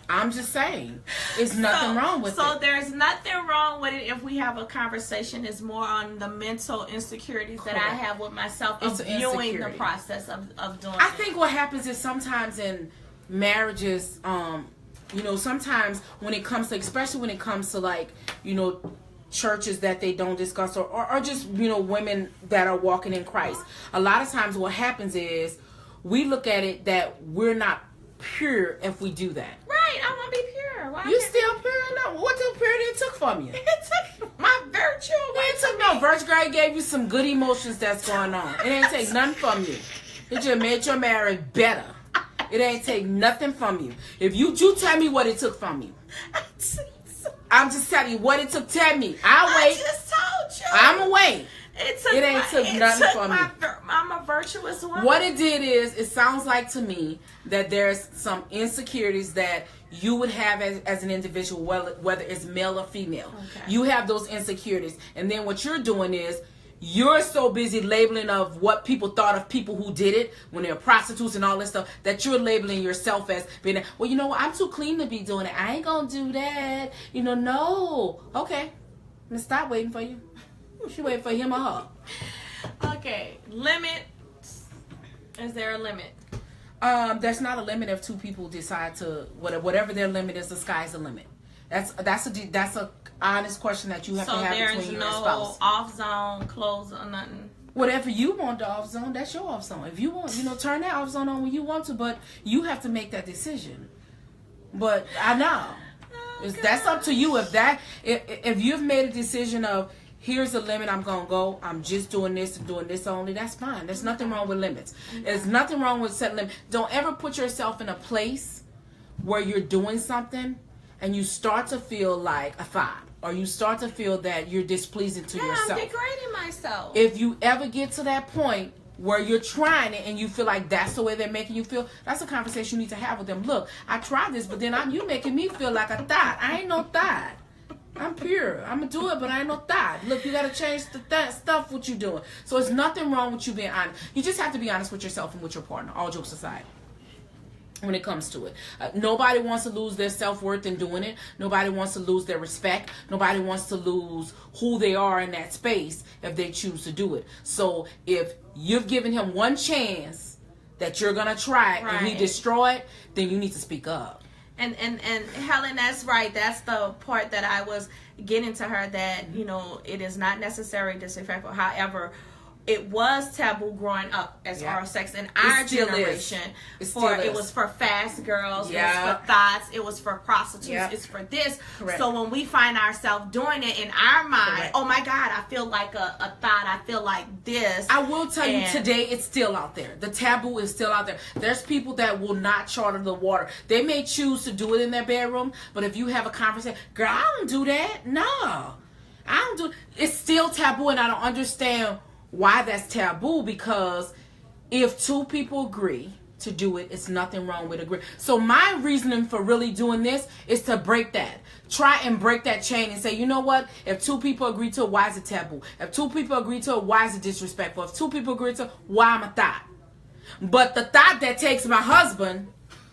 I'm just saying. It's nothing wrong with it. So there's nothing wrong with it if we have a conversation. It's more on the mental insecurities that I have with myself of viewing the process of doing it. I think what happens is sometimes in marriages, you know, sometimes when it comes to, especially when it comes to like, you know, churches that they don't discuss or just, you know, women that are walking in Christ. A lot of times what happens is we look at it that we're not pure if we do that. Right, I want to be pure. Why you still pure? No, what the purity it took from you? It took my virtue away. It took no virtue. God gave you some good emotions that's going on. It ain't take nothing from you. It just made your marriage better. It ain't take nothing from you. If you tell me what it took from you. I'm just telling you what it took. Tell me. I'll wait. I just told you. I'm away. It ain't took nothing from me. I'm a virtuous woman. What it did is, it sounds like to me that there's some insecurities that you would have as an individual, whether it's male or female. Okay. You have those insecurities. And then what you're doing is, you're so busy labeling of what people thought of people who did it when they're prostitutes and all this stuff, that you're labeling yourself as being, well, you know what, I'm too clean to be doing it. I ain't gonna do that. You know, no. Okay. Let's stop waiting for you. She waiting for him or her. Okay. Limit. Is there a limit? There's not a limit if two people decide to, whatever their limit is, the sky's the limit. That's a honest question that you have to have between your spouse. So there's no off zone, close or nothing. Whatever you want the off zone, that's your off zone. If you want, you know, turn that off zone on when you want to, but you have to make that decision. But I know. That's up to you. If you've made a decision of, here's the limit I'm going to go, I'm just doing this and doing this only, that's fine. There's nothing wrong with limits. There's nothing wrong with setting limits. Don't ever put yourself in a place where you're doing something and you start to feel like a thought, or you start to feel that you're displeasing to yourself. I'm degrading myself. If you ever get to that point where you're trying it and you feel like that's the way they're making you feel, that's a conversation you need to have with them. Look, I tried this, but then you making me feel like a thought. I ain't no thought. I'm pure. I'm going to do it, but I ain't no thought. Look, you got to change the stuff what you doing. So it's nothing wrong with you being honest. You just have to be honest with yourself and with your partner, all jokes aside, when it comes to it. Nobody wants to lose their self-worth in doing it. Nobody wants to lose their respect. Nobody wants to lose who they are in that space if they choose to do it. So if you've given him one chance that you're going to try it and he destroy it, then you need to speak up. And Helen, that's right. That's the part that I was getting to her, that, you know, it is not necessarily disrespectful. However, it was taboo growing up as oral sex in our generation. It was for fast girls, it was for thoughts, it was for prostitutes, it's for this. Correct. So when we find ourselves doing it in our mind, oh my God, I feel like a thought, I feel like this. I will tell you today, it's still out there. The taboo is still out there. There's people that will not charter the water. They may choose to do it in their bedroom, but if you have a conversation, girl, I don't do that. No, I don't do it. It's still taboo, and I don't understand why that's taboo, because if two people agree to do it, it's nothing wrong with agree. So my reasoning for really doing this is to break that. Try and break that chain and say, you know what? If two people agree to it, why is it taboo? If two people agree to it, why is it disrespectful? If two people agree to it, why I'm a thought? But the thought that takes my husband,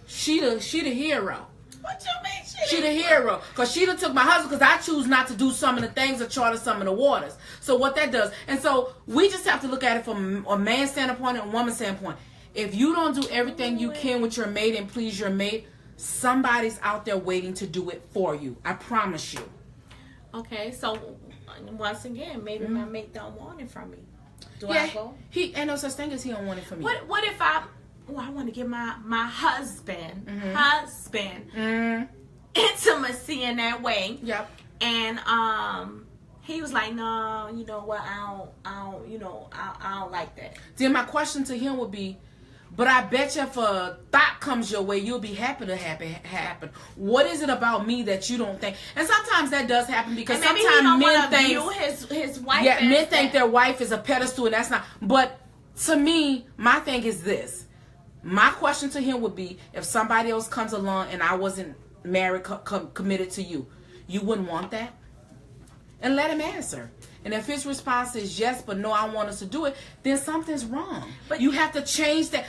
she the hero. What you mean? She the hero, because she done took my husband, because I choose not to do some of the things or charter some of the waters. So what that does, and so we just have to look at it from a man's standpoint and a woman's standpoint. If you don't do everything you can with your mate and please your mate, somebody's out there waiting to do it for you. I promise you. Okay, so once again, maybe my mate don't want it from me. Do I go? He ain't no such thing as he don't want it from you. What if I want to give my husband intimacy in that way. Yep. And he was like, no, you know what? I don't like that. Then my question to him would be, but I bet you if a thought comes your way, you'll be happy to happen. What is it about me that you don't think? And sometimes that does happen, because sometimes men think his wife. Yeah, men think their wife is a pedestal, and that's not. But to me, my thing is this. My question to him would be, if somebody else comes along and I wasn't married, committed to you, you wouldn't want that? And let him answer. And if his response is yes, but no, I want us to do it, then something's wrong. But you have to change that.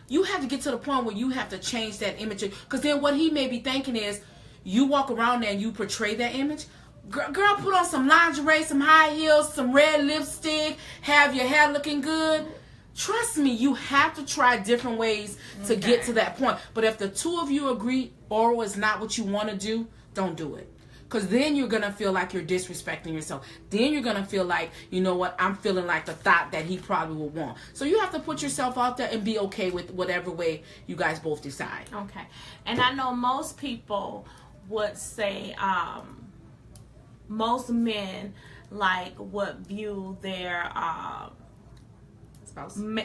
You have to get to the point where you have to change that image. Because then what he may be thinking is, you walk around there and you portray that image. Girl, put on some lingerie, some high heels, some red lipstick, have your hair looking good. Trust me, you have to try different ways to get to that point. But if the two of you agree oral is not what you want to do, don't do it. Because then you're going to feel like you're disrespecting yourself. Then you're going to feel like, you know what, I'm feeling like the thought that he probably would want. So you have to put yourself out there and be okay with whatever way you guys both decide. Okay. And I know most people would say, most men would view their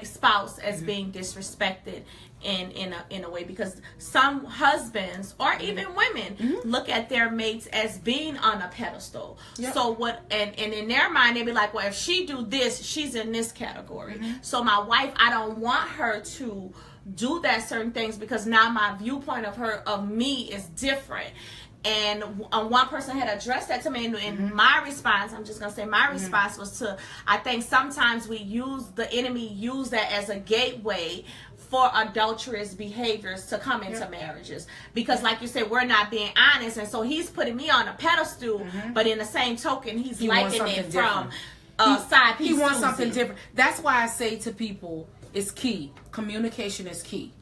spouse as being disrespected in a way, because some husbands or even women look at their mates as being on a pedestal. So and in their mind they be like, well, if she do this, she's in this category. So my wife, I don't want her to do that certain things, because now my viewpoint of me is different. And one person had addressed that to me, and my response, I'm just going to say my response was to, I think sometimes the enemy use that as a gateway for adulterous behaviors to come into marriages. Because like you said, we're not being honest, and so he's putting me on a pedestal, but in the same token, he liking it from side piece. He wants something different. That's why I say to people, it's key. Communication is key.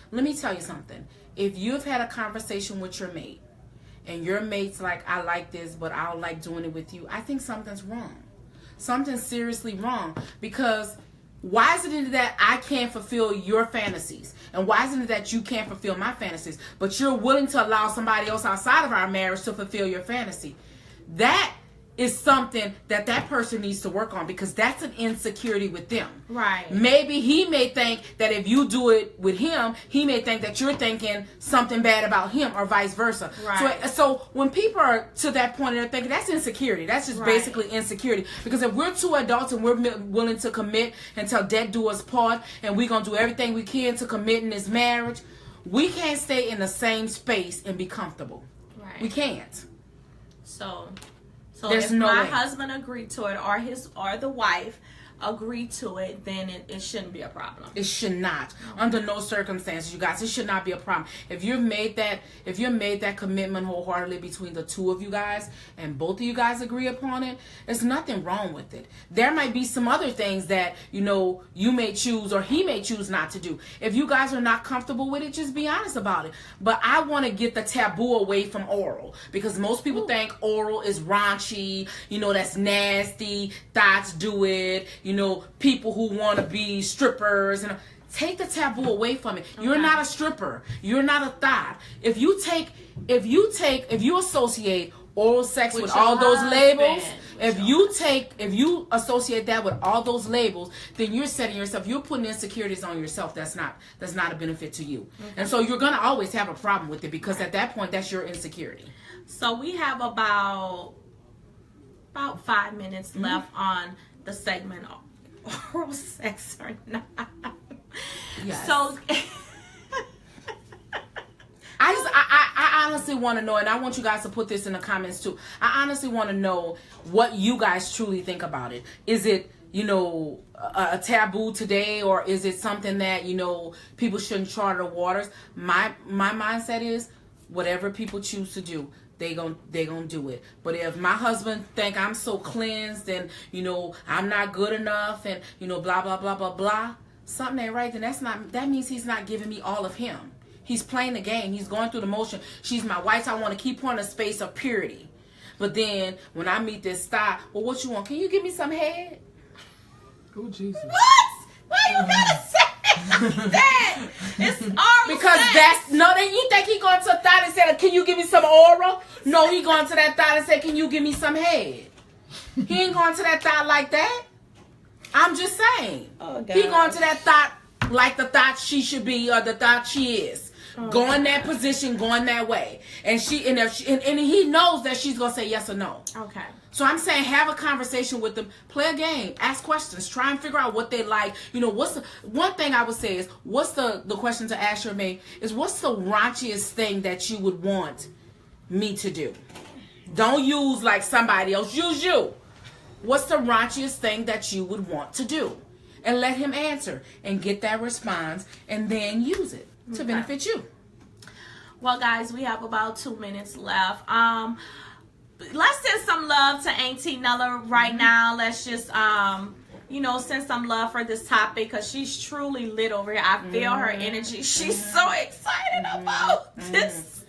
Let me tell you something. If you've had a conversation with your mate, and your mate's like, I like this, but I don't like doing it with you, I think something's wrong. Something's seriously wrong. Because Why is it that I can't fulfill your fantasies? And why isn't it that you can't fulfill my fantasies? But you're willing to allow somebody else outside of our marriage to fulfill your fantasy. That is something that person needs to work on, because that's an insecurity with them. Right. Maybe he may think that if you do it with him, he may think that you're thinking something bad about him, or vice versa. Right. So when people are to that point, they're thinking that's insecurity. That's just basically insecurity. Because if we're two adults and we're willing to commit until death do us part, and we're going to do everything we can to commit in this marriage, we can't stay in the same space and be comfortable. Right. We can't. So if my husband agreed to it, or the wife agreed to it, then it shouldn't be a problem. It should not. Under no circumstances, you guys. It should not be a problem. If you've made that commitment wholeheartedly between the two of you guys, and both of you guys agree upon it, there's nothing wrong with it. There might be some other things that, you may choose or he may choose not to do. If you guys are not comfortable with it, just be honest about it. But I want to get the taboo away from oral, because most people think oral is raunchy, that's nasty, thoughts do it, people who want to be strippers, and take the taboo away from it. Okay. You're not a stripper. You're not a thought. If you associate oral sex with all those labels, if you associate that with all those labels, then you're you're putting insecurities on yourself. That's not a benefit to you. Okay. And so you're going to always have a problem with it, because at that point, that's your insecurity. So we have about 5 minutes left on the segment oral sex or not. Yes. So I honestly want to know, and I want you guys to put this in the comments too. I honestly want to know what you guys truly think about it. Is it, a taboo today, or is it something that, people shouldn't charter waters? My mindset is, whatever people choose to do, they gonna do it. But if my husband think I'm so cleansed and I'm not good enough and blah blah blah blah blah, something ain't right, then that means he's not giving me all of him. He's playing the game. He's going through the motion. She's my wife. I want to keep her in a space of purity. But then when I meet this star, well, what you want? Can you give me some head? Oh, Jesus. What? Why you gotta say that? It's oral because sex. Then you think he going to a thought and said, can you give me some oral? No, he going to that thought and said, can you give me some head? He ain't going to that thought like that. I'm just saying. Oh, he going to that thought like the thought she should be, or the thought she is. Going that position, going that way. And he knows that she's going to say yes or no. Okay. So I'm saying, have a conversation with them, play a game, ask questions, try and figure out what they like. One thing I would say is, what's the question to ask your mate is, what's the raunchiest thing that you would want me to do? Don't use like somebody else, use you. What's the raunchiest thing that you would want to do? And let him answer and get that response, and then use it to benefit you. Well, guys, we have about 2 minutes left. Let's send some love to Auntee Nella right now. Let's just, send some love for this topic, because she's truly lit over here. I feel her energy. She's so excited about this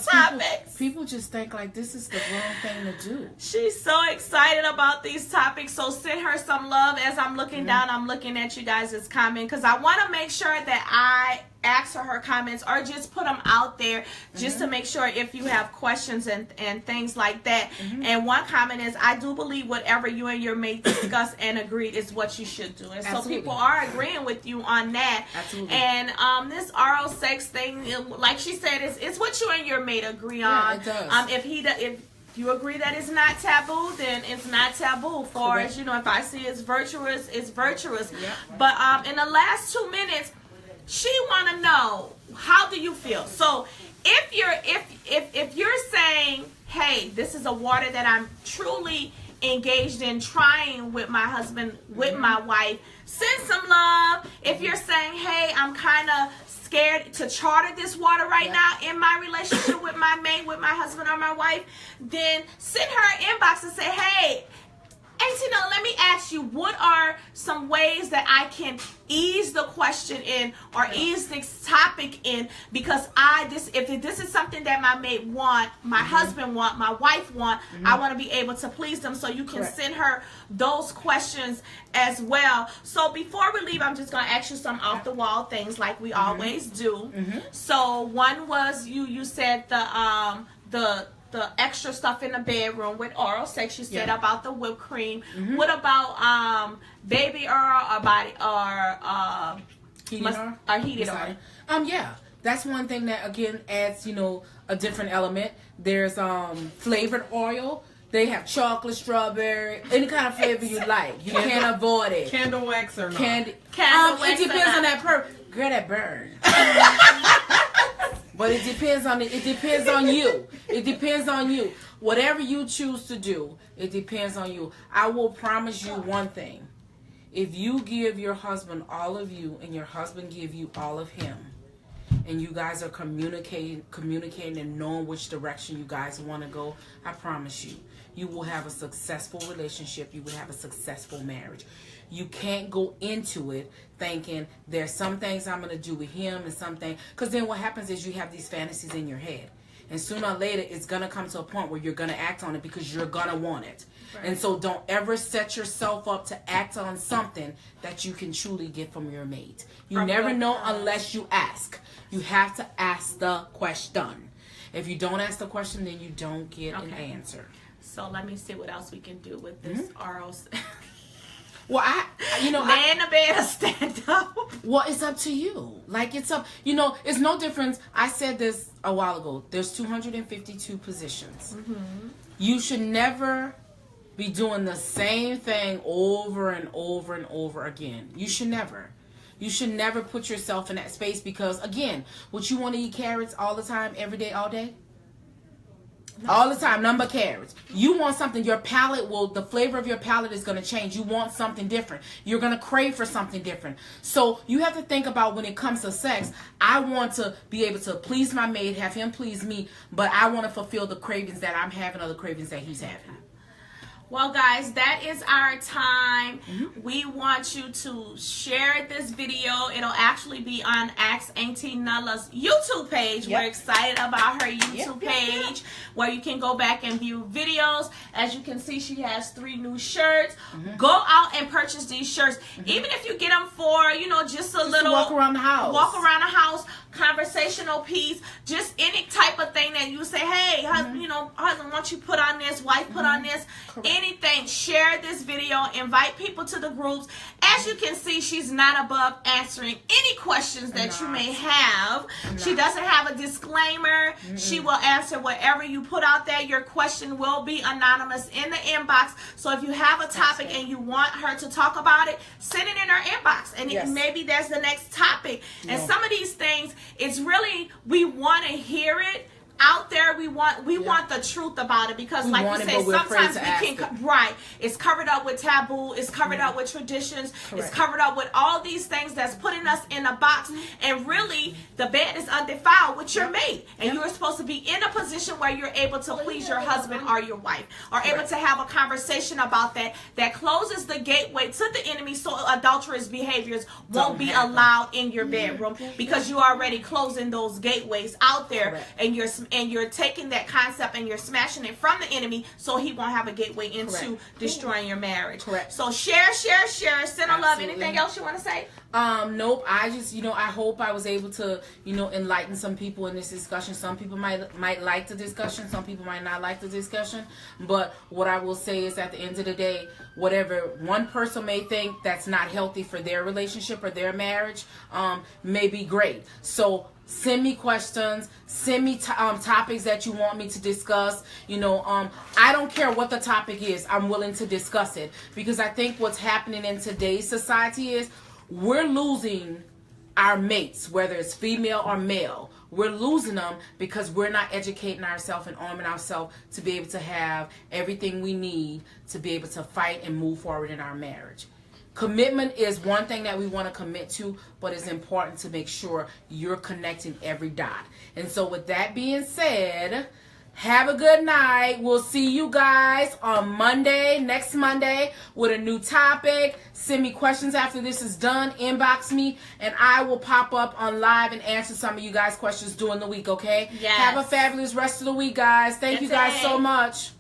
topic. People just think like this is the wrong thing to do. She's so excited about these topics. So send her some love. As I'm looking down, I'm looking at you guys' comment, because I want to make sure that I ask her comments, or just put them out there, just to make sure if you have questions and things like that. And one comment is, I do believe whatever you and your mate discuss and agreed is what you should do. And so people are agreeing with you on that. Absolutely. And this oral sex thing, like she said, it's what you and your mate agree on. It does. If you agree that it's not taboo, then it's not taboo. For as if I see it's virtuous, it's virtuous. Yep. But in the last 2 minutes, she want to know, how do you feel? So if you're saying, hey, this is a water that I'm truly engaged in trying with my husband, with my wife, send some love. If you're saying, hey, I'm kind of scared to charter this water right now in my relationship with my mate, with my husband or my wife, then send her an inbox and say, hey, Auntie Nella, let me ask you, what are some ways that I can ease the question in or ease this topic in? Because if this is something that my mate want, my husband want, my wife want, I want to be able to please them. So you can send her those questions as well. So before we leave, I'm just going to ask you some off the wall things like we always do. So one was you said the extra stuff in the bedroom with oral sex. You said about the whipped cream. What about baby oil or body or heated oil? Yeah, that's one thing that again adds a different element. There's flavored oil. They have chocolate, strawberry, any kind of flavor you like. You can't avoid it. Candle wax or not? Candle wax. It depends on that girl, that burn. But it depends on you. It depends on you. Whatever you choose to do, it depends on you. I will promise you one thing. If you give your husband all of you and your husband give you all of him, and you guys are communicating and knowing which direction you guys want to go, I promise you will have a successful relationship. You will have a successful marriage. You can't go into it thinking there's some things I'm going to do with him and something, because then what happens is you have these fantasies in your head. And sooner or later, it's going to come to a point where you're going to act on it because you're going to want it. Right. And so don't ever set yourself up to act on something that you can truly get from your mate. You never know unless you ask. You have to ask the question. If you don't ask the question, then you don't get an answer. So let me see what else we can do with this oral. Well, lay in the bed or stand up. Well, it's up to you. Like, it's up. It's no difference. I said this a while ago. There's 252 positions. You should never be doing the same thing over and over and over again. You should never. You should never put yourself in that space because, again, would you want to eat carrots all the time, every day, all day? All the time, number carrots. You want something, your palate the flavor of your palate is going to change. You want something different. You're going to crave for something different. So you have to think about when it comes to sex, I want to be able to please my mate, have him please me, but I want to fulfill the cravings that I'm having or the cravings that he's having. Well, guys, that is our time. We want you to share this video. It'll actually be on Ask Auntee Nella's YouTube page. We're excited about her YouTube page where you can go back and view videos. As you can see, she has 3 new shirts. Go out and purchase these shirts. Even if you get them for, just a little walk around the house. Conversational piece, just any type of thing that you say, hey, husband, husband, why don't you put on this, wife, put on this, anything. Share this video, invite people to the groups. As you can see, she's not above answering any questions that you may have. She doesn't have a disclaimer. She will answer whatever you put out there. Your question will be anonymous in the inbox. So if you have a topic and you want her to talk about it, send it in her inbox. And maybe that's the next topic. And some of these things, it's really, we want to hear it out there. We want the truth about it because, like you say, sometimes we can it's covered up with taboo, it's covered up with traditions, it's covered up with all these things that's putting us in a box. And really, the bed is undefiled with your mate, and you're supposed to be in a position where you're able to please your husband or your wife, or able to have a conversation about that closes the gateway to the enemy, so adulterous behaviors won't be allowed in your bedroom because you already closing those gateways out there, and you're taking that concept and you're smashing it from the enemy so he won't have a gateway into destroying your marriage. So share, send a love. Anything else you want to say? Nope. I just, I hope I was able to, enlighten some people in this discussion. Some people might like the discussion. Some people might not like the discussion. But what I will say is, at the end of the day, whatever one person may think that's not healthy for their relationship or their marriage, may be great. So send me questions, send me topics that you want me to discuss. I don't care what the topic is. I'm willing to discuss it, because I think what's happening in today's society is we're losing our mates, whether it's female or male. We're losing them because we're not educating ourselves and arming ourselves to be able to have everything we need to be able to fight and move forward in our marriage. Commitment is one thing that we want to commit to, but it's important to make sure you're connecting every dot. And so with that being said, Have a good night. We'll see you guys on Monday, next Monday, with a new topic. Send me questions after this is done. Inbox me, and I will pop up on live and answer some of you guys' questions during the week, okay? Yes. Have a fabulous rest of the week, guys. Thank you guys so much.